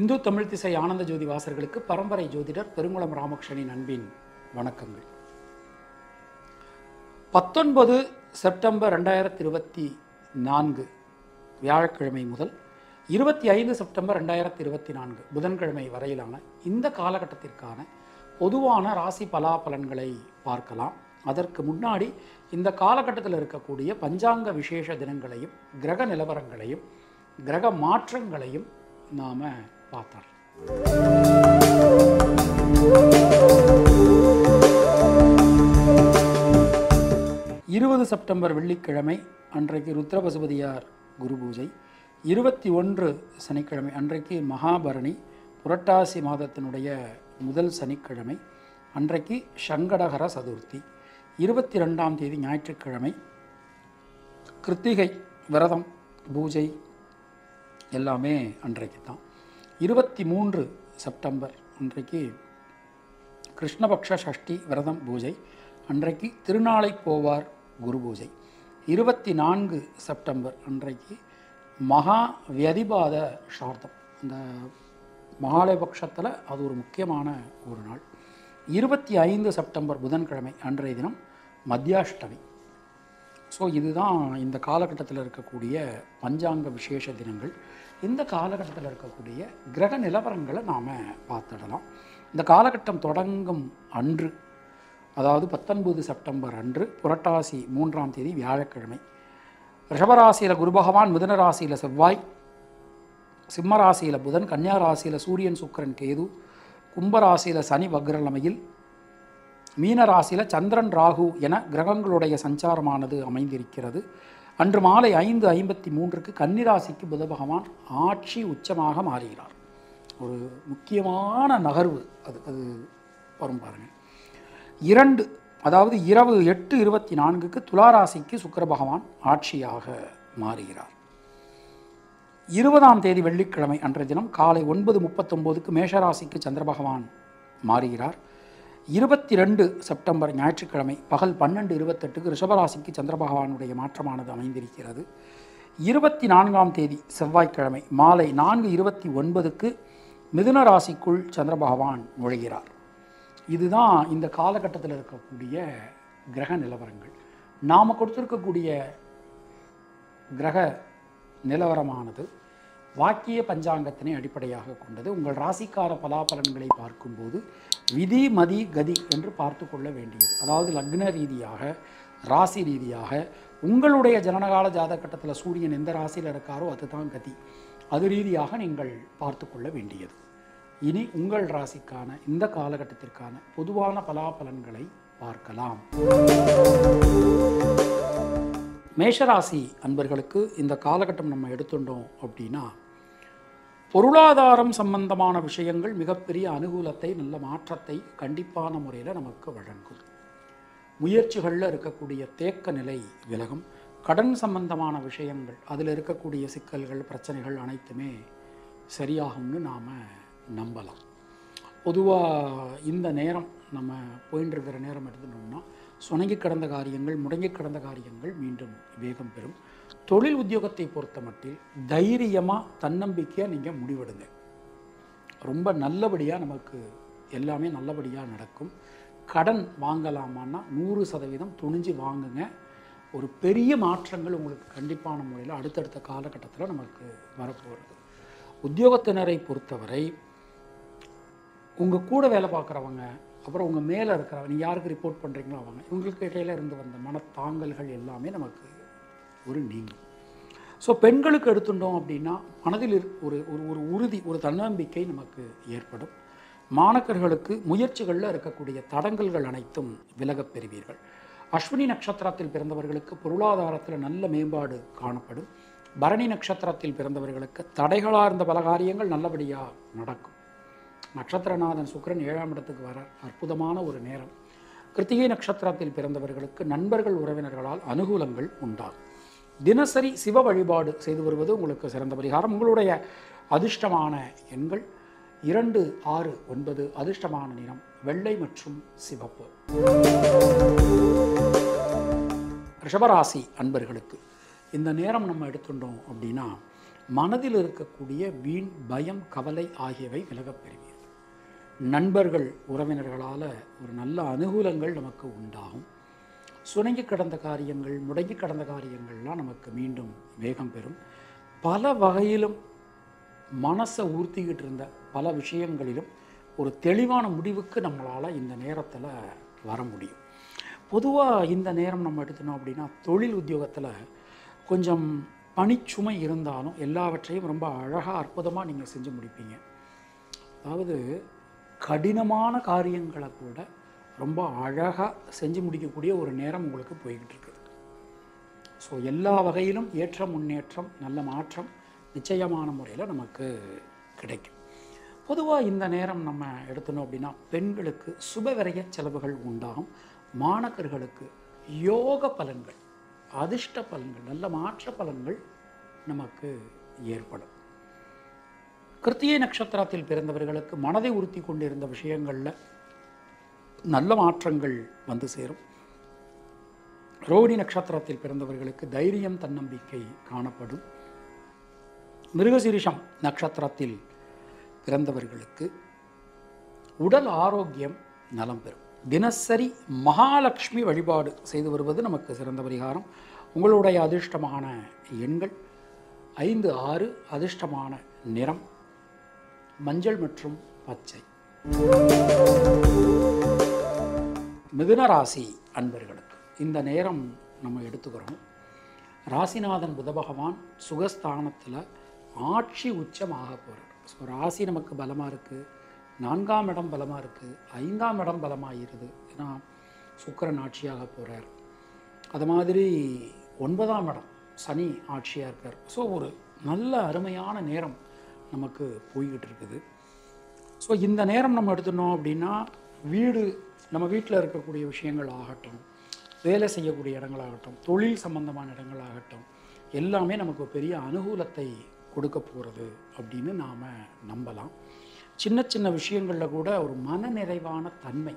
இந்து தமிழ் திசை ஆனந்த ஜோதி வாசர்களுக்கு பரம்பரை ஜோதிடர் பெருங்குளம் ராமகிருஷ்ணனின் அன்பின் வணக்கங்கள். 19 செப்டம்பர் 2024 வியாழக்கிழமை முதல் 25 செப்டம்பர் 2024 புதன்கிழமை வரையிலான இந்த காலகட்டத்திற்கான பொதுவான ராசி பலாபலன்களை பார்க்கலாம். அதற்கு முன்னாடி இந்த காலகட்டத்தில் இருக்கக்கூடிய பஞ்சாங்க விசேஷ தினங்களையும் கிரக நிலவரங்களையும் கிரக மாற்றங்களையும் நாம் பார்த்தார். 20 செப்டம்பர் வெள்ளிக்கிழமை அன்றைக்கு ருத்ரபசுபதியார் குரு பூஜை, 21 சனிக்கிழமை அன்றைக்கு மகாபரணி புரட்டாசி மாதத்தினுடைய முதல் சனிக்கிழமை அன்றைக்கு சங்கடகர சதுர்த்தி, 22ஆம் தேதி ஞாயிற்றுக்கிழமை கிருத்திகை விரதம் பூஜை எல்லாமே அன்றைக்கு தான். 23 செப்டம்பர் அன்றைக்கு கிருஷ்ணபக்ஷ சஷ்டி விரதம் பூஜை, அன்றைக்கு திருநாளை போவார் குரு பூஜை. 24 செப்டம்பர் அன்றைக்கு மகா வியதிபாத சார்த்தம், அந்த மகாலயபக்ஷத்தில் அது ஒரு முக்கியமான ஒரு நாள். 25 செப்டம்பர் புதன்கிழமை அன்றைய தினம் மத்தியாஷ்டமி. ஸோ இதுதான் இந்த காலகட்டத்தில் இருக்கக்கூடிய பஞ்சாங்க விசேஷ தினங்கள். இந்த காலகட்டத்தில் இருக்கக்கூடிய கிரக நிலவரங்களை நாம் பார்த்துடலாம். இந்த காலகட்டம் தொடங்கும் அன்று, அதாவது 19 செப்டம்பர் அன்று புரட்டாசி 3ஆம் தேதி வியாழக்கிழமை, ரிஷபராசியில் குரு பகவான், மிதுன ராசியில் செவ்வாய், சிம்ம ராசியில் புதன், கன்னியா ராசியில் சூரியன் சுக்கிரன் கேது, கும்பராசியில் சனி வக்ரலமையில், மீன ராசியில் சந்திரன் ராகு என கிரகங்களுடைய சஞ்சாரமானது அமைந்திருக்கிறது. அன்று மாலை 5:53 கன்னிராசிக்கு புத பகவான் ஆட்சி உச்சமாக மாறுகிறார். ஒரு முக்கியமான நகர்வு அது வரும் பாருங்கள். 2 அதாவது இரவு 8:24 துளாராசிக்கு சுக்கிர பகவான் ஆட்சியாக மாறுகிறார். 20ஆம் தேதி வெள்ளிக்கிழமை அன்றைய தினம் காலை 9:39 மேஷராசிக்கு சந்திர பகவான் மாறுகிறார். 22 செப்டம்பர் ஞாயிற்றுக்கிழமை பகல் 12:28 ரிஷபராசிக்கு சந்திர பகவானுடைய மாற்றமானது அமைந்திருக்கிறது. 24ஆம் தேதி செவ்வாய்க்கிழமை மாலை 4:29 மிதுன ராசிக்குள் சந்திர பகவான் நுழைகிறார். இதுதான் இந்த காலகட்டத்தில் இருக்கக்கூடிய கிரக நிலவரங்கள். நாம் கொடுத்திருக்கக்கூடிய கிரக நிலவரமானது வாக்கிய பஞ்சாங்கத்தினை அடிப்படையாக கொண்டது. உங்கள் ராசிக்கார பலாபலன்களை பார்க்கும்போது விதி மதி கதி என்று பார்த்து கொள்ள வேண்டியது. அதாவது லக்ன ரீதியாக, ராசி ரீதியாக உங்களுடைய ஜனனகால ஜாதகட்டத்தில் சூரியன் எந்த ராசியில் இருக்காரோ அதுதான் கதி. அது ரீதியாக நீங்கள் பார்த்து கொள்ள வேண்டியது. இனி உங்கள் ராசிக்கான இந்த காலகட்டத்திற்கான பொதுவான பலாபலன்களை பார்க்கலாம். மேஷராசி அன்பர்களுக்கு இந்த காலகட்டம் நம்ம எடுத்துட்டோம் அப்படின்னா, பொருளாதாரம் சம்பந்தமான விஷயங்கள் மிகப்பெரிய அனுகூலத்தை, நல்ல மாற்றத்தை கண்டிப்பான முறையில் நமக்கு வழங்கும். முயற்சிகளில் இருக்கக்கூடிய தேக்க நிலை விலகும். கடன் சம்பந்தமான விஷயங்கள், அதில் இருக்கக்கூடிய சிக்கல்கள், பிரச்சனைகள் அனைத்துமே சரியாகும்னு நாம் நம்பலாம். பொதுவாக இந்த நேரம் நம்ம போயின்னு இருக்கிற நேரம் எடுத்துட்டோம்னா, சுணங்கி கிடந்த காரியங்கள், முடங்கி கிடந்த காரியங்கள் மீண்டும் வேகம் பெறும். தொழில் உத்தியோகத்தை பொறுத்த மட்டில் தைரியமாக, தன்னம்பிக்கையாக நீங்கள் முடிவெடுங்க. ரொம்ப நல்லபடியாக நமக்கு எல்லாமே நல்லபடியாக நடக்கும். கடன் வாங்கலாமான்னா 100% துணிஞ்சு வாங்குங்க. ஒரு பெரிய மாற்றங்கள் உங்களுக்கு கண்டிப்பான முறையில் அடுத்தடுத்த காலகட்டத்தில் நமக்கு வரப்போகிறது. உத்தியோகத்தினரை பொறுத்தவரை உங்கள் கூட வேலை பார்க்குறவங்க, அப்புறம் உங்கள் மேலே இருக்கிறவங்க, நீங்கள் யாருக்கு ரிப்போர்ட் பண்ணுறீங்களோ அவங்க, இவங்களுக்கு இடையில இருந்து வந்த மனத்தாங்கல்கள் எல்லாமே நமக்கு ஒரு நீங்கும். ஸோ பெண்களுக்கு எடுத்துட்டோம் அப்படின்னா மனதில் ஒரு ஒரு உறுதி, ஒரு தன்னம்பிக்கை நமக்கு ஏற்படும். மாணக்கர்களுக்கு முயற்சிகளில் இருக்கக்கூடிய தடங்கல்கள் அனைத்தும் விலகப் பெறுவீர்கள். அஸ்வினி நட்சத்திரத்தில் பிறந்தவர்களுக்கு பொருளாதாரத்தில் நல்ல மேம்பாடு காணப்படும். பரணி நட்சத்திரத்தில் பிறந்தவர்களுக்கு தடைகளாக இருந்த பல காரியங்கள் நல்லபடியாக நடக்கும். நட்சத்திரநாதன் சுக்கிரன் 7ஆம் இடத்துக்கு வர அற்புதமான ஒரு நேரம். கிருத்திகை நட்சத்திரத்தில் பிறந்தவர்களுக்கு நண்பர்கள், உறவினர்களால் அனுகூலங்கள் உண்டாகும். தினசரி சிவ வழிபாடு செய்து வருவது உங்களுக்கு சிறந்த பரிகாரம். உங்களுடைய அதிர்ஷ்டமான எண்கள் 2, 6, 9. அதிர்ஷ்டமான நிறம் வெள்ளை மற்றும் சிவப்பு. ரிஷபராசி அன்பர்களுக்கு இந்த நேரம் நம்ம எடுத்துட்டோம் அப்படின்னா மனதில் இருக்கக்கூடிய வீண் பயம் கவலை ஆகியவை விலகப் பெறுவீர்கள். நண்பர்கள் உறவினர்களால் ஒரு நல்ல அனுகூலங்கள் நமக்கு உண்டாகும். சுணங்கி கடந்த காரியங்கள் முடங்கி கடந்த காரியங்கள்லாம் நமக்கு மீண்டும் வேகம் பெறும். பல வகையிலும் மனசை ஊர்த்திக்கிட்டு இருந்த பல விஷயங்களிலும் ஒரு தெளிவான முடிவுக்கு நம்மளால் இந்த நேரத்தில் வர முடியும். பொதுவாக இந்த நேரம் நம்ம எடுத்துனோம் அப்படின்னா தொழில் உத்தியோகத்தில் கொஞ்சம் பணிச்சுமை இருந்தாலும் எல்லாவற்றையும் ரொம்ப அழகாக அற்புதமாக நீங்கள் செஞ்சு முடிப்பீங்க. அதாவது கடினமான காரியங்களை கூட ரொம்ப அழகாக செஞ்சு முடிக்கக்கூடிய ஒரு நேரம் உங்களுக்கு போய்கிட்டு இருக்குது. ஸோ எல்லா வகையிலும் ஏற்ற முன்னேற்றம் நல்ல மாற்றம் நிச்சயமான முறையில் நமக்கு கிடைக்கும். பொதுவாக இந்த நேரம் நம்ம எடுத்தோம் அப்படின்னா பெண்களுக்கு சுபவிரய செலவுகள் உண்டாகும். மாணக்கர்களுக்கு யோக பலன்கள் அதிர்ஷ்ட பலன்கள் நல்ல மாற்ற பலன்கள் நமக்கு ஏற்படும். கிருத்திகை நட்சத்திரத்தில் பிறந்தவர்களுக்கு மனதை உறுத்தி கொண்டிருந்த விஷயங்களில் நல்ல மாற்றங்கள் வந்து சேரும். ரோகிணி நட்சத்திரத்தில் பிறந்தவர்களுக்கு தைரியம் தன்னம்பிக்கை காணப்படும். மிருகசீரிஷம் நட்சத்திரத்தில் பிறந்தவர்களுக்கு உடல் ஆரோக்கியம் நலம் பெறும். தினசரி மகாலட்சுமி வழிபாடு செய்து வருவது நமக்கு சிறந்த பரிகாரம். உங்களுடைய அதிர்ஷ்டமான எண்கள் 5, 6. அதிர்ஷ்டமான நிறம் மஞ்சள் மற்றும் பச்சை. மிதுன ராசி அன்பர்களுக்கு இந்த நேரம் நம்ம எடுத்துக்கிறோம். ராசிநாதன் புத பகவான் சுகஸ்தானத்தில் ஆட்சி உச்சமாக போகிறார். ஸோ ராசி நமக்கு பலமாக இருக்குது, 4ஆம் இடம் பலமாக இருக்குது, 5ஆம் இடம் பலமாக இருக்குது. ஏன்னா சுக்கிரன் ஆட்சியாக போகிறார். அது மாதிரி 9ஆம் இடம் சனி ஆட்சியாக இருக்கார். ஸோ ஒரு நல்ல அருமையான நேரம் நமக்கு போய்கிட்டு இருக்குது. ஸோ இந்த நேரம் நம்ம எடுத்துனோம் அப்படின்னா நம்ம வீட்டில் இருக்கக்கூடிய விஷயங்கள் ஆகட்டும், வேலை செய்யக்கூடிய இடங்களாகட்டும், தொழில் சம்பந்தமான இடங்களாகட்டும், எல்லாமே நமக்கு பெரிய அனுகூலத்தை கொடுக்க போகிறது அப்படின்னு நாம் நம்பலாம். சின்ன சின்ன விஷயங்களில் கூட ஒரு மன நிறைவான தன்மை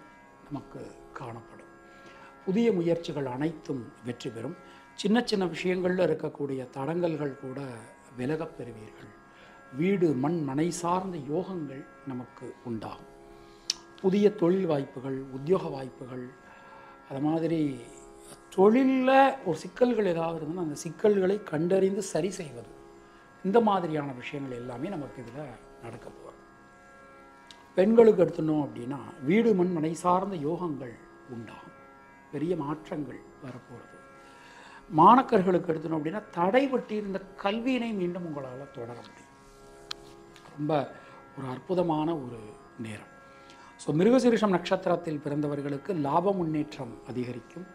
நமக்கு காணப்படும். புதிய முயற்சிகள் அனைத்தும் வெற்றி பெறும். சின்ன சின்ன விஷயங்களில் இருக்கக்கூடிய தடங்கல்கள் கூட விலகப் பெறுவீர்கள். வீடு மண் மனை சார்ந்த யோகங்கள் நமக்கு உண்டாகும். புதிய தொழில் வாய்ப்புகள், உத்தியோக வாய்ப்புகள், அது மாதிரி தொழிலில் ஒரு சிக்கல்கள் ஏதாவது இருந்ததுன்னா அந்த சிக்கல்களை கண்டறிந்து சரி செய்வது, இந்த மாதிரியான விஷயங்கள் எல்லாமே நமக்கு இதில் நடக்க போகிறோம். பெண்களுக்கு எடுத்துனோம் அப்படின்னா வீடு மண் மனை சார்ந்த யோகங்கள் உண்டாகும். பெரிய மாற்றங்கள் வரப்போகிறது. மாணக்கர்களுக்கு எடுத்துனோம் அப்படின்னா தடைபட்டு இருந்த கல்வியினை மீண்டும் உங்களால் தொடர முடியும். ரொம்ப ஒரு அற்புதமான ஒரு நேரம். ஸோ மிருகசீரிஷம் நட்சத்திரத்தில் பிறந்தவர்களுக்கு லாப முன்னேற்றம் அதிகரிக்கும்.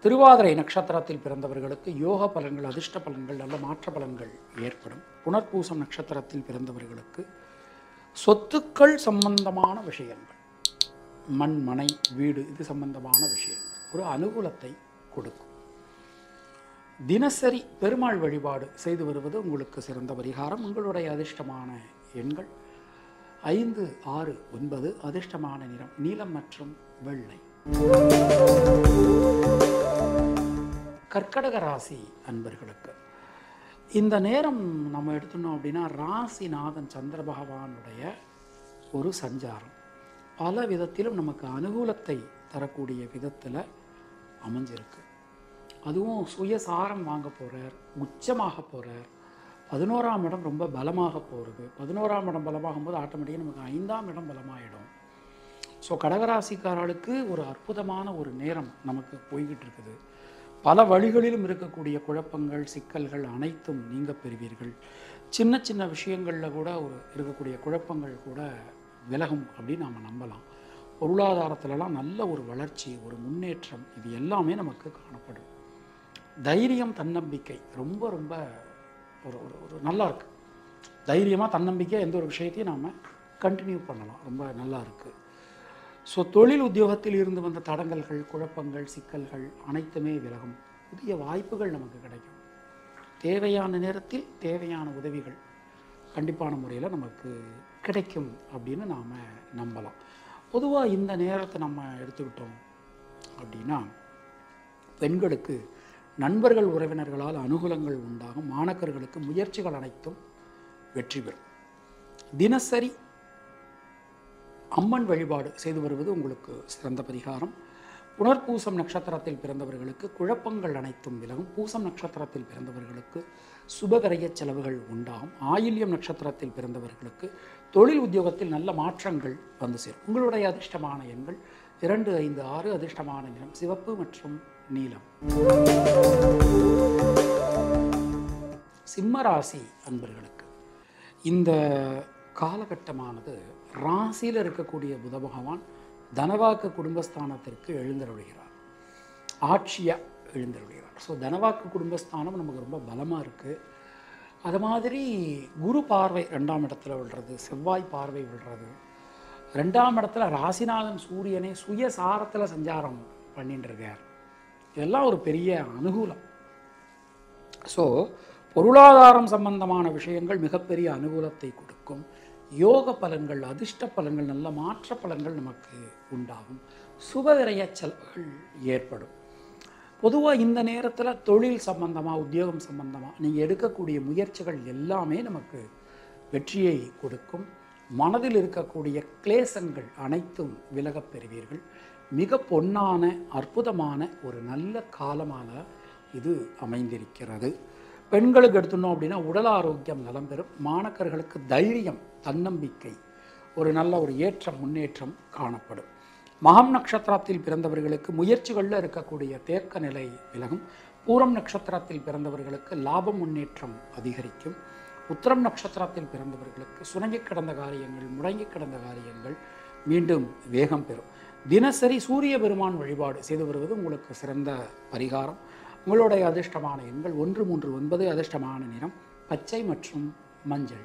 திருவாதிரை நட்சத்திரத்தில் பிறந்தவர்களுக்கு யோக பலன்கள் அதிர்ஷ்ட பலன்கள் நல்ல மாற்ற பலன்கள் ஏற்படும். புனர்பூசம் நட்சத்திரத்தில் பிறந்தவர்களுக்கு சொத்துக்கள் சம்பந்தமான விஷயங்கள், மண் மனை வீடு இது சம்பந்தமான விஷயங்கள் ஒரு அனுகூலத்தை கொடுக்கும். தினசரி பெருமாள் வழிபாடு செய்து வருவது உங்களுக்கு சிறந்த பரிகாரம். உங்களுடைய அதிர்ஷ்டமான எண்கள் 5, 6, 9. அதிர்ஷ்டமான நிறம் நீலம் மற்றும் வெள்ளை. கர்க்கடக ராசி அன்பர்களுக்கு இந்த நேரம் நம்ம எடுத்துனோம் அப்படின்னா ராசிநாதன் சந்திர பகவானுடைய ஒரு சஞ்சாரம் பல விதத்திலும் நமக்கு அனுகூலத்தை தரக்கூடிய விதத்தில் அமைஞ்சிருக்கு. அதுவும் சுயசாரம் வாங்க போகிறார், உச்சமாக போகிறார். 11ஆம் இடம் ரொம்ப பலமாக போகிறது. 11ஆம் இடம் பலமாகும் போது ஆட்டோமேட்டிக்காக நமக்கு 5ஆம் இடம் பலமாகிடும். ஸோ கடகராசிக்காரர்களுக்கு ஒரு அற்புதமான ஒரு நேரம் நமக்கு போய்கிட்டு இருக்குது. பல வழிகளிலும் இருக்கக்கூடிய குழப்பங்கள் சிக்கல்கள் அனைத்தும் நீங்க பெறுவீர்கள். சின்ன சின்ன விஷயங்களில் கூட இருக்கக்கூடிய குழப்பங்கள் கூட விலகும் அப்படின்னு நாம் நம்பலாம். பொருளாதாரத்திலலாம் நல்ல ஒரு வளர்ச்சி ஒரு முன்னேற்றம் இது எல்லாமே நமக்கு காணப்படும். தைரியம் தன்னம்பிக்கை ரொம்ப ரொம்ப ஒரு ஒரு நல்லா இருக்குது. தைரியமாக தன்னம்பிக்கை எந்த ஒரு விஷயத்தையும் நாம் கண்டினியூ பண்ணலாம். ரொம்ப நல்லா இருக்குது. ஸோ தொழில் உத்தியோகத்தில் இருந்து வந்த தடங்கல்கள் குழப்பங்கள் சிக்கல்கள் அனைத்துமே விலகும். புதிய வாய்ப்புகள் நமக்கு கிடைக்கும். தேவையான நேரத்தில் தேவையான உதவிகள் கண்டிப்பான முறையில் நமக்கு கிடைக்கும் அப்படின்னு நாம் நம்பலாம். பொதுவாக இந்த நேரத்தை நம்ம எடுத்துக்கிட்டோம் அப்படின்னா பெண்களுக்கு நண்பர்கள் உறவினர்களால் அனுகூலங்கள் உண்டாகும். மாணக்கர்களுக்கு முயற்சிகள் அனைத்தும் வெற்றி பெறும். தினசரி அம்மன் வழிபாடு செய்து வருவது உங்களுக்கு சிறந்த பரிகாரம். புனர்பூசம் நட்சத்திரத்தில் பிறந்தவர்களுக்கு குழப்பங்கள் அனைத்தும் விலகும். பூசம் நட்சத்திரத்தில் பிறந்தவர்களுக்கு சுபகரைய செலவுகள் உண்டாகும். ஆயில்யம் நட்சத்திரத்தில் பிறந்தவர்களுக்கு தொழில் உத்தியோகத்தில் நல்ல மாற்றங்கள் வந்து சேரும். உங்களுடைய அதிர்ஷ்டமான எண்கள் 2, 5, 6. அதிர்ஷ்டமான நிறம் சிவப்பு மற்றும் நீலம். சிம்ம ராசி அன்பர்களுக்கு இந்த காலகட்டமானது ராசியில் இருக்கக்கூடிய புத பகவான் தனவாக்கு குடும்பஸ்தானத்திற்கு எழுந்தருளுகிறார், ஆட்சியாக எழுந்தருளுகிறார். ஸோ தனவாக்கு குடும்பஸ்தானம் நமக்கு ரொம்ப பலமாக இருக்குது. அது மாதிரி குரு பார்வை 2ஆம் இடத்துல விழுறது, செவ்வாய் பார்வை விழுறது, 2ஆம் இடத்துல ராசிநாதன் சூரியனை சுயசாரத்தில் சஞ்சாரம் பண்ணிட்டு இருக்கார். இதெல்லாம் ஒரு பெரிய அனுகூலம். ஸோ பொருளாதாரம் சம்பந்தமான விஷயங்கள் மிகப்பெரிய அனுகூலத்தை கொடுக்கும். யோக பலன்கள், அதிர்ஷ்ட பலன்கள், நல்ல மாற்ற பலன்கள் நமக்கு உண்டாகும். சுபவிரய செலவுகள் ஏற்படும். பொதுவாக இந்த நேரத்தில் தொழில் சம்பந்தமாக, உத்தியோகம் சம்பந்தமாக நீங்கள் எடுக்கக்கூடிய முயற்சிகள் எல்லாமே நமக்கு வெற்றியை கொடுக்கும். மனதில் இருக்கக்கூடிய கிளேசங்கள் அனைத்தும் விலகப் பெறுவீர்கள். மிக பொன்னான அற்புதமான ஒரு நல்ல காலமாக இது அமைந்திருக்கிறது. பெண்களுக்கு எடுத்துனோம் அப்படின்னா உடல் ஆரோக்கியம் நலம் பெறும். மாணக்கர்களுக்கு தைரியம், தன்னம்பிக்கை, ஒரு நல்ல ஒரு ஏற்றம், முன்னேற்றம் காணப்படும். மகம் நட்சத்திரத்தில் பிறந்தவர்களுக்கு முயற்சிகளில் இருக்கக்கூடிய தேக்க நிலை விலகும். பூரம் நட்சத்திரத்தில் பிறந்தவர்களுக்கு லாபம், முன்னேற்றம் அதிகரிக்கும். உத்திரம் நட்சத்திரத்தில் பிறந்தவர்களுக்கு சுணங்கி கிடந்த காரியங்கள், முடங்கி கிடந்த காரியங்கள் மீண்டும் வேகம் பெறும். தினசரி சூரிய பெருமான் வழிபாடு செய்து வருவது உங்களுக்கு சிறந்த பரிகாரம். உங்களுடைய அதிர்ஷ்டமான எண்கள் 1, 3, 9. அதிர்ஷ்டமான நிறம் பச்சை மற்றும் மஞ்சள்.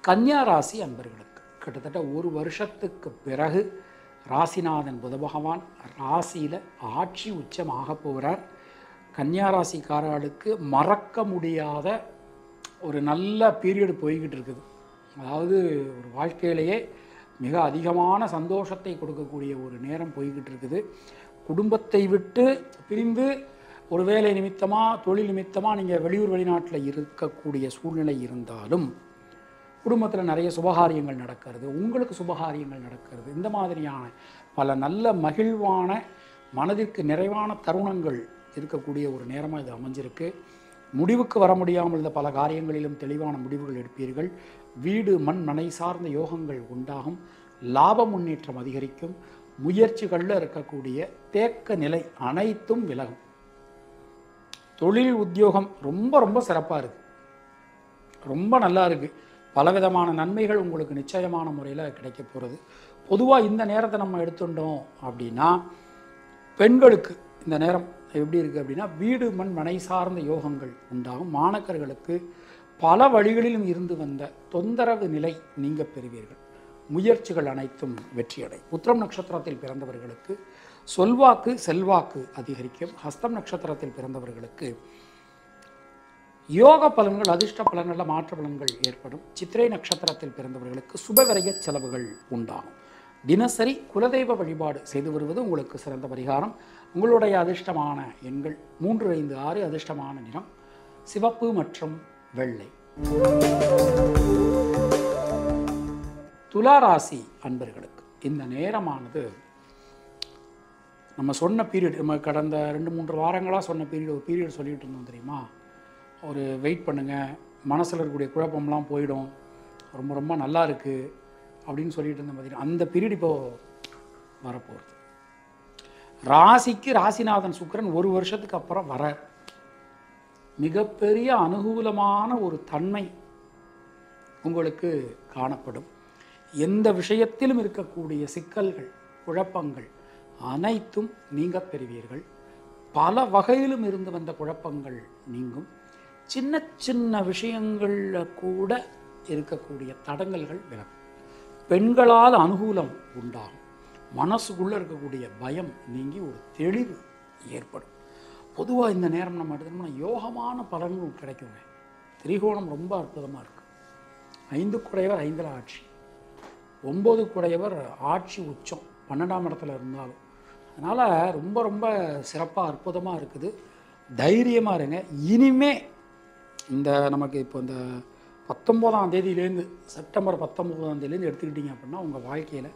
கன்னியா ராசி அன்பர்களுக்கு கிட்டத்தட்ட ஒரு வருஷத்துக்கு பிறகு ராசிநாதன் புத பகவான் ராசியில் ஆட்சி உச்சமாக போகிறார். கன்னியா ராசிக்காரர்களுக்கு மறக்க முடியாத ஒரு நல்ல பீரியடு போய்கிட்டு இருக்குது. அதாவது ஒரு வாழ்க்கையிலேயே மிக அதிகமான சந்தோஷத்தை கொடுக்கக்கூடிய ஒரு நேரம் போய்கிட்டு இருக்குது. குடும்பத்தை விட்டு பிரிந்து ஒரு வேலை நிமித்தமாக, தொழில் நிமித்தமாக நீங்கள் வெளியூர் வெளிநாட்டில் இருக்கக்கூடிய சூழ்நிலை இருந்தாலும் குடும்பத்தில் நிறைய சுபகாரியங்கள் நடக்கிறது, உங்களுக்கு சுபகாரியங்கள் நடக்கிறது. இந்த மாதிரியான பல நல்ல மகிழ்வான, மனதிற்கு நிறைவான தருணங்கள் இருக்கக்கூடிய ஒரு நேரமாக இது அமைஞ்சிருக்கு. முடிவுக்கு வர முடியாமல் இருந்த பல காரியங்களிலும் தெளிவான முடிவுகள் எடுப்பீர்கள். வீடு, மண், மனை சார்ந்த யோகங்கள் உண்டாகும். லாப முன்னேற்றம் அதிகரிக்கும். முயற்சிகளில் இருக்கக்கூடிய தேக்க நிலை அனைத்தும் விலகும். தொழில், உத்தியோகம் ரொம்ப ரொம்ப சிறப்பாக இருக்குது, ரொம்ப நல்லா இருக்குது. பலவிதமான நன்மைகள் உங்களுக்கு நிச்சயமான முறையில் கிடைக்க போகிறது. பொதுவாக இந்த நேரத்தை நம்ம எடுத்துட்டோம் அப்படின்னா பெண்களுக்கு இந்த நேரம் எப்படி இருக்குது அப்படின்னா வீடு, மண், மனை சார்ந்த யோகங்கள் உண்டாகும். மாணக்கர்களுக்கு பல வழிகளிலும் இருந்து வந்த தொந்தரவு நிலை நீங்க பெறுவீர்கள். முயற்சிகள் அனைத்தும் வெற்றியடை. உத்திரம் நட்சத்திரத்தில் பிறந்தவர்களுக்கு சொல்வாக்கு, செல்வாக்கு அதிகரிக்கும். ஹஸ்தம் நட்சத்திரத்தில் பிறந்தவர்களுக்கு யோக பலன்கள், அதிர்ஷ்ட பலன்களில் மாற்ற பலன்கள் ஏற்படும். சித்திரை நட்சத்திரத்தில் பிறந்தவர்களுக்கு சுபகரைய செலவுகள் உண்டாகும். தினசரி குலதெய்வ வழிபாடு செய்து வருவது உங்களுக்கு சிறந்த பரிகாரம். உங்களுடைய அதிர்ஷ்டமான எண்கள் 3, 5, 6. அதிர்ஷ்டமான நிறம் சிவப்பு மற்றும் வெள்ளை. துலா ராசி அன்பர்களுக்கு இந்த நேரமானது நம்ம சொன்ன பீரியட், நம்ம கடந்த 2-3 வாரங்களாக சொன்ன பீரியட், ஒரு பீரியட் சொல்லிகிட்டு இருந்தோம் தெரியுமா? ஒரு வெயிட் பண்ணுங்கள், மனசில் இருக்கக்கூடிய குழப்பம்லாம் போயிடும், ரொம்ப ரொம்ப நல்லா இருக்குது அப்படின்னு சொல்லிட்டு இருந்த மாதிரி அந்த பீரியட் இப்போது வரப்போகுது. ராசிக்கு ராசிநாதன் சுக்கிரன் ஒரு வருஷத்துக்கு அப்புறம் வர மிகப்பெரிய அனுகூலமான ஒரு தன்மை உங்களுக்கு காணப்படும். எந்த விஷயத்திலும் இருக்கக்கூடிய சிக்கல்கள், குழப்பங்கள் அனைத்தும் நீங்க பெறுவீர்கள். பல வகையிலும் இருந்து வந்த குழப்பங்கள் நீங்கும். சின்ன சின்ன விஷயங்களில் கூட இருக்கக்கூடிய தடங்கல்கள் விலகும். பெண்களால் அனுகூலம் உண்டாகும். மனசுக்குள்ளே இருக்கக்கூடிய பயம் நீங்கி ஒரு தெளிவு ஏற்படும். பொதுவாக இந்த நேரம் நம்ம எடுத்தோம்னா யோகமான பலன்கள் கிடைக்குங்க. திரிகோணம் ரொம்ப அற்புதமாக இருக்குது. 5 குடையவர் 5ல் ஆட்சி, 9 குடையவர் ஆட்சி உச்சம் 12ஆம் இடத்துல இருந்தாலும் அதனால் ரொம்ப ரொம்ப சிறப்பாக அற்புதமாக இருக்குது. தைரியமாக இருங்க. இனிமே இந்த நமக்கு இப்போ இந்த 19ஆம் தேதியிலேருந்து செப்டம்பர் 19ஆம் தேதியிலேருந்து எடுத்துக்கிட்டிங்க அப்படின்னா உங்கள் வாழ்க்கையில்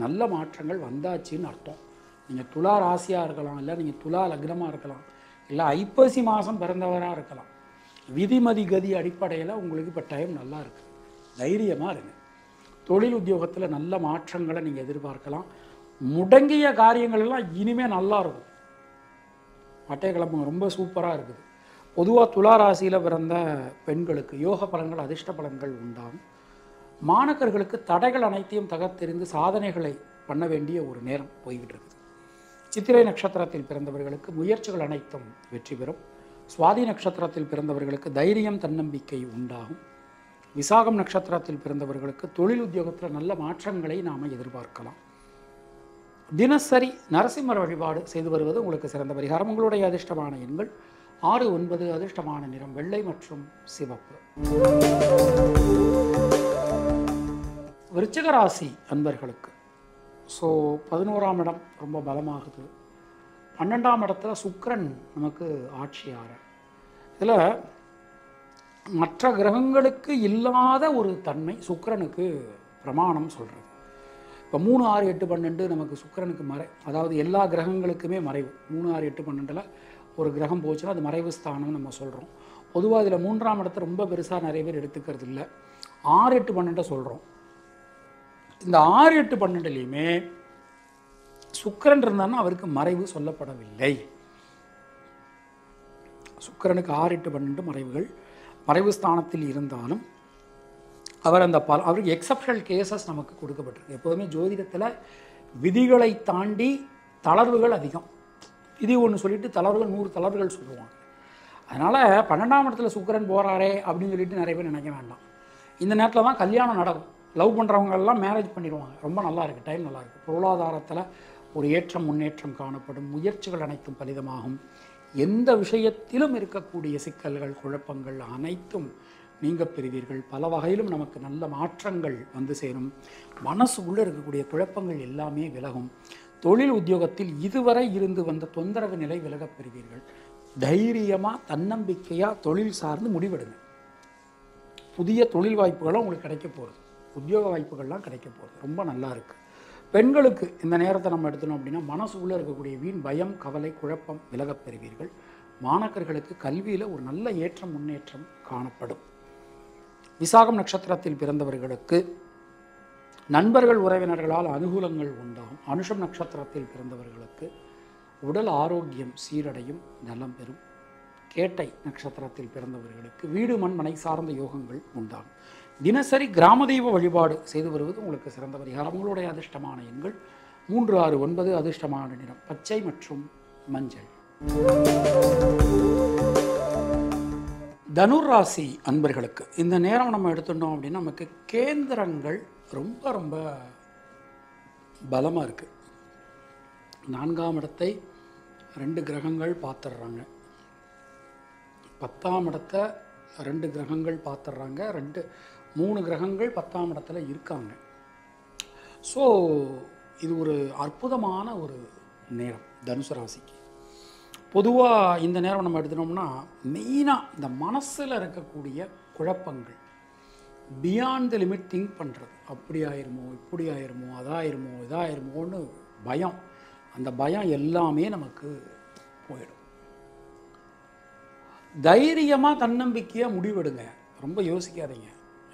நல்ல மாற்றங்கள் வந்தாச்சுன்னு அர்த்தம். நீங்கள் துலா ராசியாக இருக்கலாம், இல்லை நீங்கள் துலா லக்னமாக இருக்கலாம், இல்லை ஐப்பசி மாதம் பிறந்தவராக இருக்கலாம். விதிமதி கதி அடிப்படையில் உங்களுக்கு இப்போ டைம் நல்லா இருக்குது. தைரியமாக இருங்க. தொழில் உத்தியோகத்தில் நல்ல மாற்றங்களை நீங்கள் எதிர்பார்க்கலாம். முடங்கிய காரியங்கள் எல்லாம் இனிமேல் நல்லா இருக்கும். மட்டைய கிளம்புங்க, ரொம்ப சூப்பராக இருக்குது. பொதுவாக துலா ராசியில் பிறந்த பெண்களுக்கு யோக பலன்கள் அதிர்ஷ்ட பலன்கள் உண்டாகும். மாணக்கர்களுக்கு தடைகள் அனைத்தையும் தகர்த்தெறிந்து சாதனைகளை பண்ண வேண்டிய ஒரு நேரம் போய்கிட்டு இருக்குது. சித்திரை நட்சத்திரத்தில் பிறந்தவர்களுக்கு முயற்சிகள் அனைத்தும் வெற்றி பெறும். சுவாதி நட்சத்திரத்தில் பிறந்தவர்களுக்கு தைரியம் தன்னம்பிக்கை உண்டாகும். விசாகம் நட்சத்திரத்தில் பிறந்தவர்களுக்கு தொழில் உத்தியோகத்தில் நல்ல மாற்றங்களை நாம் எதிர்பார்க்கலாம். தினசரி நரசிம்மர் வழிபாடு செய்து வருவது உங்களுக்கு சிறந்த பரிகாரம். உங்களுடைய அதிர்ஷ்டமான எண்கள் 6, 9. அதிர்ஷ்டமான நிறம் வெள்ளை மற்றும் சிவப்பு. விருச்சிக ராசி அன்பர்களுக்கு ஸோ 11ஆம் இடம் ரொம்ப பலமாகுது. 12ஆம் இடத்துல சுக்கிரன் நமக்கு ஆட்சியார. இதில் மற்ற கிரகங்களுக்கு இல்லாத ஒரு தன்மை சுக்கிரனுக்கு பிரமாணம் சொல்கிறது. இப்போ 3, 6, 8, 12 நமக்கு சுக்கிரனுக்கு அதாவது எல்லா கிரகங்களுக்குமே மறைவு. 3, 6, 8, 12 ஒரு கிரகம் போச்சுன்னா அது மறைவு ஸ்தானம் நம்ம சொல்கிறோம். பொதுவாக இதில் 3ஆம் இடத்தை ரொம்ப பெருசாக நிறைய பேர் எடுத்துக்கிறது இல்லை. 6, 8, 12 சொல்கிறோம். இந்த 6, 8, 12லையுமே சுக்கிரன் இருந்தாலும் அவருக்கு மறைவு சொல்லப்படவில்லை. சுக்கிரனுக்கு 6, 8, 12 மறைவுகள் மறைவு ஸ்தானத்தில் இருந்தாலும் அவர் அந்த அவருக்கு எக்ஸப்ஷனல் கேசஸ் நமக்கு கொடுக்கப்பட்டிருக்கு. எப்போதுமே ஜோதிடத்தில் விதிகளை தாண்டி தளர்வுகள் அதிகம். விதி ஒன்று சொல்லிட்டு தளர்வுகள் 100 தளர்வுகள் சொல்லுவாங்க. அதனால் 12ஆம் இடத்துல சுக்கிரன் போகிறாரே அப்படின்னு சொல்லிட்டு நிறைய பேர் நினைக்க வேண்டாம். இந்த நேரத்தில் தான் கல்யாணம் நடக்கும். லவ் பண்ணுறவங்கெல்லாம் மேரேஜ் பண்ணிடுவாங்க. ரொம்ப நல்லா இருக்குது, டைம் நல்லா இருக்குது. பொருளாதாரத்தில் ஒரு ஏற்றம் முன்னேற்றம் காணப்படும். முயற்சிகள் அனைத்தும் பலிதமாகும். எந்த விஷயத்திலும் இருக்கக்கூடிய சிக்கல்கள் குழப்பங்கள் அனைத்தும் நீங்க பெறுவீர்கள். பல வகையிலும் நமக்கு நல்ல மாற்றங்கள் வந்து சேரும். மனசுக்குள்ளே இருக்கக்கூடிய குழப்பங்கள் எல்லாமே விலகும். தொழில் உத்தியோகத்தில் இதுவரை இருந்து வந்த தொந்தரவு நிலை விலகப் பெறுவீர்கள். தைரியமாக தன்னம்பிக்கையாக தொழில் சார்ந்து முடிவெடுங்க. புதிய தொழில் வாய்ப்புகளும் உங்களுக்கு கிடைக்க போகிறது. உத்தியோக வாய்ப்புகள்லாம் கிடைக்க போகிறது. ரொம்ப நல்லா இருக்குது. பெண்களுக்கு இந்த நேரத்தை நம்ம எடுத்தோம் அப்படின்னா மனசுக்குள்ளே இருக்கக்கூடிய வீண் பயம் கவலை குழப்பம் விலகப் பெறுவீர்கள். மாணக்கர்களுக்கு கல்வியில் ஒரு நல்ல ஏற்றம் முன்னேற்றம் காணப்படும். விசாகம் நட்சத்திரத்தில் பிறந்தவர்களுக்கு நண்பர்கள் உறவினர்களால் அனுகூலங்கள் உண்டாகும். அனுஷம் நட்சத்திரத்தில் பிறந்தவர்களுக்கு உடல் ஆரோக்கியம் சீரடையும், நலம் பெறும். கேட்டை நட்சத்திரத்தில் பிறந்தவர்களுக்கு வீடு மண் மனை சார்ந்த யோகங்கள் உண்டாகும். தினசரி கிராம தெய்வ வழிபாடு செய்து வருவது உங்களுக்கு சிறந்த பரிகாரம். உங்களுடைய அதிர்ஷ்டமான எண்கள் 3, 6, 9. அதிர்ஷ்டமான நிறம் பச்சை மற்றும் மஞ்சள். தனுர் ராசி அன்பர்களுக்கு இந்த நேரம் நம்ம எடுத்துட்டோம் அப்படின்னா நமக்கு கேந்திரங்கள் ரொம்ப ரொம்ப பலமாக இருக்குது. 4ஆம் இடத்தை 2 கிரகங்கள் பார்த்துடுறாங்க. 10ஆம் இடத்தை 2 கிரகங்கள் பார்த்துடுறாங்க. 3 கிரகங்கள் 10ஆம் இடத்துல இருக்காங்க. ஸோ இது ஒரு அற்புதமான ஒரு நேரம் தனுசு ராசிக்கு. பொதுவாக இந்த நேரம் நம்ம எடுத்துனோம்னா மெயினாக இந்த மனசில் இருக்கக்கூடிய குழப்பங்கள், பியாண்ட் த லிமிட் திங்க் பண்ணுறது, அப்படி ஆயிருமோ இப்படி ஆயிருமோ அதாயிருமோ இதாயிருமோன்னு பயம், அந்த பயம் எல்லாமே நமக்கு போயிடும். தைரியமாக தன்னம்பிக்கையாக முடிவெடுங்க. ரொம்ப யோசிக்காதீங்க.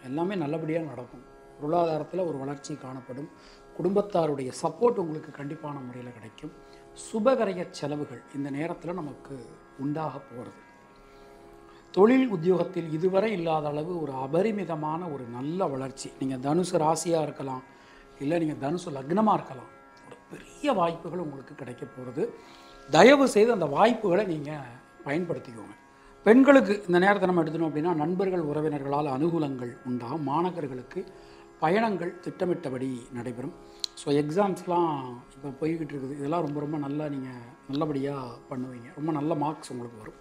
எல்லாமே நல்லபடியாக நடக்கும். பொருளாதாரத்தில் ஒரு வளர்ச்சி காணப்படும். குடும்பத்தாருடைய சப்போர்ட் உங்களுக்கு கண்டிப்பான முறையில் கிடைக்கும். சுபகரிய செலவுகள் இந்த நேரத்தில் நமக்கு உண்டாக போகிறது. தொழில் உத்தியோகத்தில் இதுவரை இல்லாத அளவு ஒரு அபரிமிதமான ஒரு நல்ல வளர்ச்சி. நீங்கள் தனுசு ராசியாக இருக்கலாம், இல்லை நீங்கள் தனுசு லக்னமாக இருக்கலாம். ஒரு பெரிய வாய்ப்புகள் உங்களுக்கு கிடைக்க போகிறது. தயவு செய்து அந்த வாய்ப்புகளை நீங்கள் பயன்படுத்திக்கோங்க. பெண்களுக்கு இந்த நேரத்தை நம்ம எடுத்துனோம் அப்படின்னா நண்பர்கள் உறவினர்களால் அனுகூலங்கள் உண்டாகும். மாணவர்களுக்கு பயணங்கள் திட்டமிட்டபடி நடைபெறும். ஸோ எக்ஸாம்ஸ்லாம் இப்போ போய்கிட்டு இருக்குது. இதெல்லாம் ரொம்ப ரொம்ப நல்லா நீங்கள் நல்லபடியாக பண்ணுவீங்க. ரொம்ப நல்ல மார்க்ஸ் உங்களுக்கு வரும்.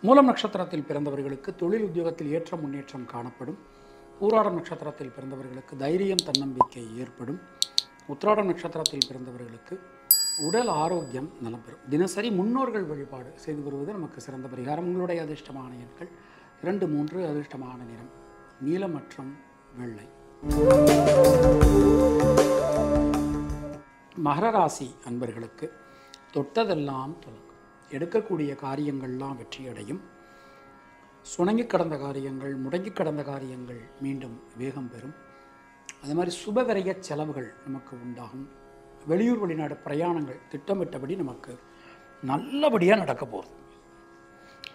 மூலம் நட்சத்திரத்தில் பிறந்தவர்களுக்கு தொழில் உத்தியோகத்தில் ஏற்ற முன்னேற்றம் காணப்படும். பூராடம் நட்சத்திரத்தில் பிறந்தவர்களுக்கு தைரியம் தன்னம்பிக்கை ஏற்படும். உத்திராடம் நட்சத்திரத்தில் பிறந்தவர்களுக்கு உடல் ஆரோக்கியம் நலம் பெறும். தினசரி முன்னோர்கள் வழிபாடு செய்து வருவது நமக்கு சிறந்த பரிகாரம். உங்களுடைய அதிர்ஷ்டமான எண்கள் 2, 3. அதிர்ஷ்டமான நிறம் நீலம் மற்றும் வெள்ளை. மகர ராசி அன்பர்களுக்கு தொட்டதெல்லாம் தொடங்கும். எடுக்கக்கூடிய காரியங்கள்லாம் வெற்றியடையும். சுணங்கி கடந்த காரியங்கள், முடங்கி கடந்த காரியங்கள் மீண்டும் வேகம் பெறும். அது மாதிரி சுபவிரய செலவுகள் நமக்கு உண்டாகும். வெளியூர் வெளிநாடு பிரயாணங்கள் திட்டமிட்டபடி நமக்கு நல்லபடியாக நடக்க போகுது.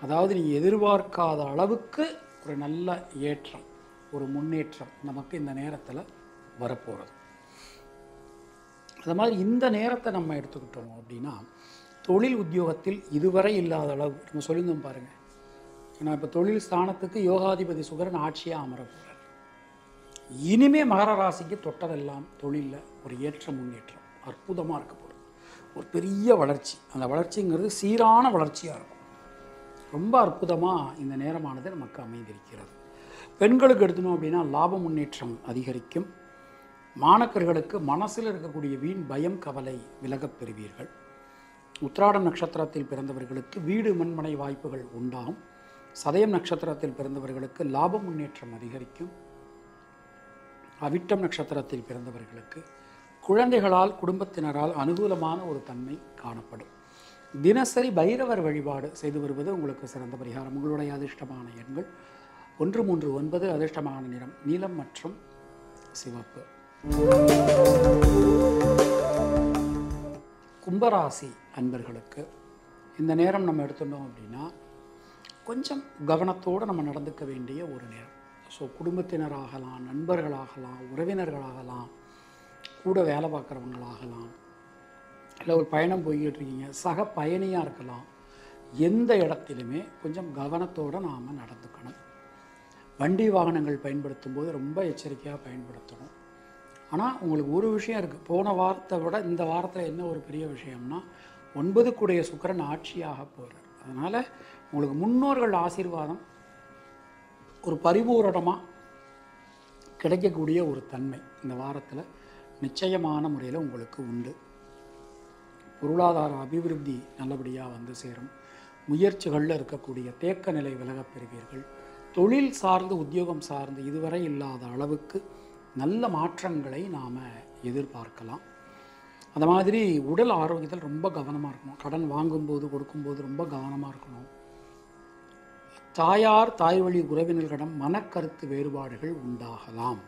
அதாவது நீங்கள் எதிர்பார்க்காத அளவுக்கு ஒரு நல்ல ஏற்றம், ஒரு முன்னேற்றம் நமக்கு இந்த நேரத்தில் வரப்போகிறது. அது மாதிரி இந்த நேரத்தை நம்ம எடுத்துக்கிட்டோம் அப்படின்னா, தொழில் உத்தியோகத்தில் இதுவரை இல்லாத அளவு நம்ம சொல்லியிருந்தோம் பாருங்கள். ஏன்னா இப்போ தொழில் ஸ்தானத்துக்கு யோகாதிபதி சுக்கிரன் ஆட்சியாக அமர போகிறார். இனிமே மகர ராசிக்கு தொட்டதெல்லாம் தொழிலில் ஒரு ஏற்ற முன்னேற்றம் அற்புதமாக இருக்க போகிறது. ஒரு பெரிய வளர்ச்சி, அந்த வளர்ச்சிங்கிறது சீரான வளர்ச்சியாக இருக்கும். ரொம்ப அற்புதமாக இந்த நேரமானது நமக்கு அமைந்திருக்கிறது. பெண்களுக்கு எடுத்தணும் அப்படின்னா லாப முன்னேற்றம் அதிகரிக்கும். மாணக்கர்களுக்கு மனசில் இருக்கக்கூடிய வீண் பயம் கவலை விலகப் பெறுவீர்கள். உத்திராடம் நட்சத்திரத்தில் பிறந்தவர்களுக்கு வீடு மண்மனை வாய்ப்புகள் உண்டாகும். சதயம் நட்சத்திரத்தில் பிறந்தவர்களுக்கு லாப முன்னேற்றம் அதிகரிக்கும். அவிட்டம் நட்சத்திரத்தில் பிறந்தவர்களுக்கு குழந்தைகளால் குடும்பத்தினரால் அனுகூலமான ஒரு தன்மை காணப்படும். தினசரி பைரவர் வழிபாடு செய்து வருவது உங்களுக்கு சிறந்த பரிகாரம். உங்களுடைய அதிர்ஷ்டமான எண்கள் 1, 3, 9. அதிர்ஷ்டமான நிறம் நீலம் மற்றும் சிவப்பு. கும்பராசி அன்பர்களுக்கு இந்த நேரம் நம்ம எடுத்துட்டோம் அப்படின்னா கொஞ்சம் கவனத்தோடு நம்ம நடந்துக்க வேண்டிய ஒரு நேரம். ஸோ குடும்பத்தினராகலாம், நண்பர்களாகலாம், உறவினர்களாகலாம், கூட வேலை பார்க்குறவங்களாகலாம், இல்லை ஒரு பயணம் போய்கிட்டு இருக்கீங்க, சக பயணியாக இருக்கலாம். எந்த இடத்திலுமே கொஞ்சம் கவனத்தோடு நாம் நடந்துக்கணும். வண்டி வாகனங்கள் பயன்படுத்தும் போது ரொம்ப எச்சரிக்கையாக பயன்படுத்தணும். ஆனால் உங்களுக்கு ஒரு விஷயம் இருக்குது. போன வாரத்தை விட இந்த வாரத்தில் என்ன ஒரு பெரிய விஷயம்னா 9 கூடிய சுக்கிரன் ஆட்சியாக போகிறார். அதனால் உங்களுக்கு முன்னோர்கள் ஆசீர்வாதம் ஒரு பரிபூரணமாக கிடைக்கக்கூடிய ஒரு தன்மை இந்த வாரத்தில் நிச்சயமான முறையில் உங்களுக்கு உண்டு. பொருளாதார அபிவிருத்தி நல்லபடியாக வந்து சேரும். முயற்சிகளில் இருக்கக்கூடிய தேக்க நிலை விலகப் பெறுவீர்கள். தொழில் சார்ந்து உத்தியோகம் சார்ந்து இதுவரை இல்லாத அளவுக்கு நல்ல மாற்றங்களை நாம் எதிர்பார்க்கலாம். அந்த மாதிரி உடல் ஆரோக்கியத்தில் ரொம்ப கவனமாக இருக்கணும். கடன் வாங்கும்போது கொடுக்கும்போது ரொம்ப கவனமாக இருக்கணும். தாயார் தாய் வழி உறவினர்களிடம் மனக்கருத்து வேறுபாடுகள் உண்டாகலாம்.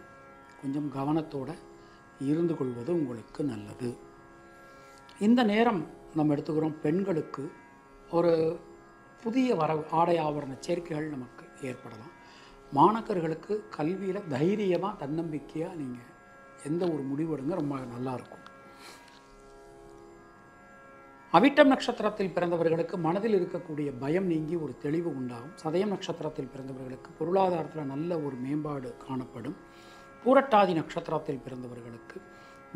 கொஞ்சம் கவனத்தோடு இருந்து கொள்வது உங்களுக்கு நல்லது. இந்த நேரம் நம்ம எடுத்துக்கிறோம். பெண்களுக்கு ஒரு புதிய ஆடை ஆபரண சேர்க்கைகள் நமக்கு ஏற்படலாம். மாணக்கர்களுக்கு கல்வியில் தைரியமாக தன்னம்பிக்கையாக நீங்கள் எந்த ஒரு முடிவெடுங்க ரொம்ப நல்லாயிருக்கும். அவிட்டம் நட்சத்திரத்தில் பிறந்தவர்களுக்கு மனதில் இருக்கக்கூடிய பயம் நீங்கி ஒரு தெளிவு உண்டாகும். சதயம் நட்சத்திரத்தில் பிறந்தவர்களுக்கு பொருளாதாரத்தில் நல்ல ஒரு மேம்பாடு காணப்படும். பூரட்டாதி நட்சத்திரத்தில் பிறந்தவர்களுக்கு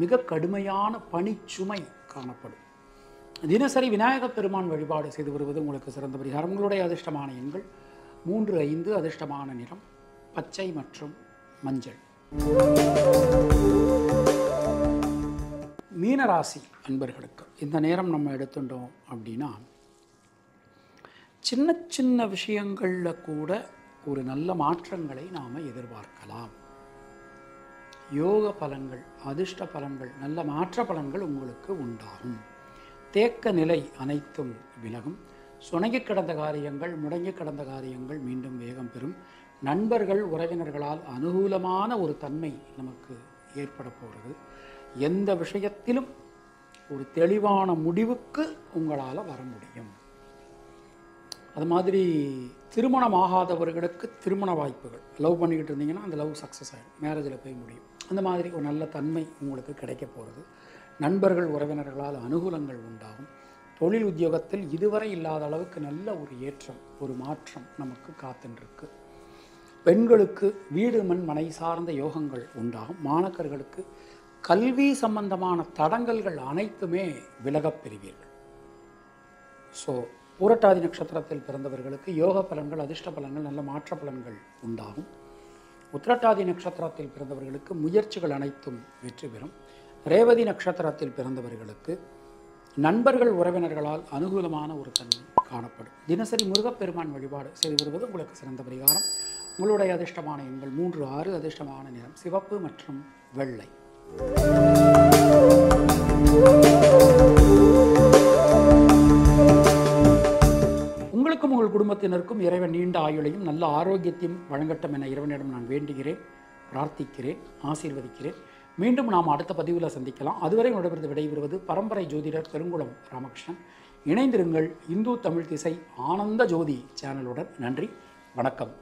மிக கடுமையான பணிச்சுமை காணப்படும். தினசரி விநாயகப் பெருமான் வழிபாடு செய்து வருவது உங்களுக்கு சிறந்த பரிகாரம். உங்களுடைய அதிர்ஷ்டமான எண்கள் 3, 5. அதிர்ஷ்டமான நிறம் பச்சை மற்றும் மஞ்சள். மீனராசி அன்பர்களுக்கு இந்த நேரம் நம்ம எடுத்துட்டோம் அப்படின்னா சின்ன சின்ன விஷயங்களில் கூட ஒரு நல்ல மாற்றங்களை நாம் எதிர்பார்க்கலாம். யோக பலன்கள், அதிர்ஷ்ட பலன்கள், நல்ல மாற்ற பலன்கள் உங்களுக்கு உண்டாகும். தேக்க நிலை அனைத்தும் விலகும். சுணங்கி கிடந்த காரியங்கள், முடங்கி கிடந்த காரியங்கள் மீண்டும் வேகம் பெறும். நண்பர்கள் உறவினர்களால் அனுகூலமான ஒரு தன்மை நமக்கு ஏற்பட போகிறது. எந்த விஷயத்திலும் ஒரு தெளிவான முடிவுக்கு உங்களால் வர முடியும். அது மாதிரி திருமணம் ஆகாதவர்களுக்கு திருமண வாய்ப்புகள், லவ் பண்ணிக்கிட்டு இருந்தீங்கன்னா அந்த லவ் சக்ஸஸ் ஆகிடும், மேரேஜில் போய் முடியும். அந்த மாதிரி ஒரு நல்ல தன்மை உங்களுக்கு கிடைக்க போகிறது. நண்பர்கள் உறவினர்களால் அனுகூலங்கள் உண்டாகும். தொழில் உத்தியோகத்தில் இதுவரை இல்லாத அளவுக்கு நல்ல ஒரு ஏற்றம், ஒரு மாற்றம் நமக்கு காத்துருக்கு. பெண்களுக்கு வீடு மண் மனை சார்ந்த யோகங்கள் உண்டாகும். மாணக்கர்களுக்கு கல்வி சம்பந்தமான தடங்கல்கள் அனைத்துமே விலகப் பெறுவீர்கள். ஸோ பூரட்டாதி நட்சத்திரத்தில் பிறந்தவர்களுக்கு யோக பலன்கள், அதிர்ஷ்ட பலன்கள், நல்ல மாற்ற பலன்கள் உண்டாகும். உத்திரட்டாதி நட்சத்திரத்தில் பிறந்தவர்களுக்கு முயற்சிகள் அனைத்தும் வெற்றி பெறும். ரேவதி நட்சத்திரத்தில் பிறந்தவர்களுக்கு நண்பர்கள் உறவினர்களால் அனுகூலமான ஒரு தன்மை காணப்படும். தினசரி முருகப்பெருமான் வழிபாடு செய்து வருவது உங்களுக்கு சிறந்த பரிகாரம். உங்களுடைய அதிர்ஷ்டமான எண்கள் 3, 6. அதிர்ஷ்டமான நிறம் சிவப்பு மற்றும் வெள்ளை. உங்களுக்கும் உங்கள் குடும்பத்தினருக்கும் இறைவன் நீண்ட ஆயுளையும் நல்ல ஆரோக்கியத்தையும் வழங்கட்டும் என இறைவனிடம் நான் வேண்டுகிறேன், பிரார்த்திக்கிறேன், ஆசீர்வதிக்கிறேன். மீண்டும் நாம் அடுத்த பதிவில் சந்திக்கலாம். அதுவரை உங்களிடமிருந்து விடைபெறுவது பரம்பரை ஜோதிடர் பெருங்குளம் ராமகிருஷ்ணன். இணைந்திருங்கள் இந்து தமிழ் திசை ஆனந்த ஜோதி சேனலுடன். நன்றி, வணக்கம்.